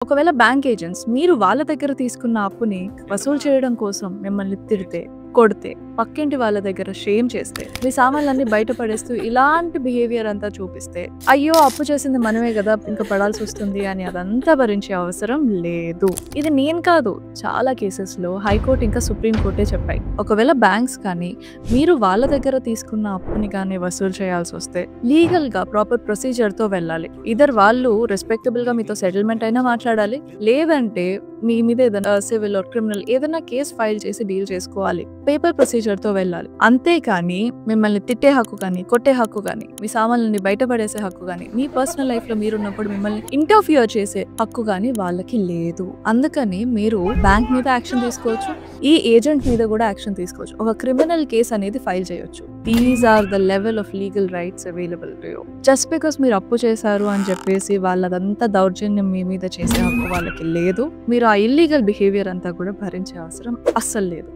ఒకవేళ bank agents మీరు వాళ్ళ దగ్గర తీసుకున్న అప్పుని వసూలు చేయడం కోసం మిమ్మల్ని తిడితే, కొడితే, పక్కింటి వాళ్ళ దగ్గర షేమ్ చేస్తే, మీ సామాన్లన్నీ బయట పడేస్తూ ఇలాంటి బిహేవియర్ అంతా చూపిస్తే, అయ్యో అప్పు చేసింది మనమే కదా ఇంకా పడాల్సి వస్తుంది అని అదంతా భరించే అవసరం లేదు. ఇది నేను కాదు, చాలా కేసెస్ లో హైకోర్టు ఇంకా సుప్రీం కోర్టే చెప్పాయి. ఒకవేళ బ్యాంక్స్ కానీ మీరు వాళ్ళ దగ్గర తీసుకున్న అప్పుని కానీ వసూలు చేయాల్సి వస్తే లీగల్ గా ప్రాపర్ ప్రొసీజర్ తో వెళ్ళాలి. ఇద్దరు వాళ్ళు రెస్పెక్టబుల్ గా మీతో సెటిల్మెంట్ అయినా మాట్లాడాలి, లేదంటే మీ మీద ఏదైనా సివిల్ ఆర్ క్రిమినల్ ఏదైనా కేసు ఫైల్ చేసి డీల్ చేసుకోవాలి. పేపర్ ప్రొసీజర్ తో వెళ్ళాలి. అంతేకాని మిమ్మల్ని తిట్టే హక్కు కానీ, కొట్టే హక్కు కానీ, మీ సామాన్లని బయటపడేసే హక్కు కానీ, మీ పర్సనల్ లైఫ్ లో మీరున్నప్పుడు మిమ్మల్ని ఇంటర్ఫియర్ చేసే హక్కు కానీ వాళ్ళకి లేదు. అందుకని మీరు బ్యాంక్ మీద యాక్షన్ తీసుకోవచ్చు, ఈ ఏజెంట్ మీద కూడా యాక్షన్ తీసుకోవచ్చు. ఒక క్రిమినల్ కేసు అనేది ఫైల్ చేయొచ్చు. These are the level of legal rights available to you. Just because మీరు అప్పు చేశారు అని చెప్పేసి వాళ్ళదంతా దౌర్జన్యం మీ మీద చేసే హక్కు వాళ్ళకి లేదు. మీరు ఆ ఇల్లీగల్ బిహేవియర్ అంతా కూడా భరించే అవసరం అస్సలు లేదు.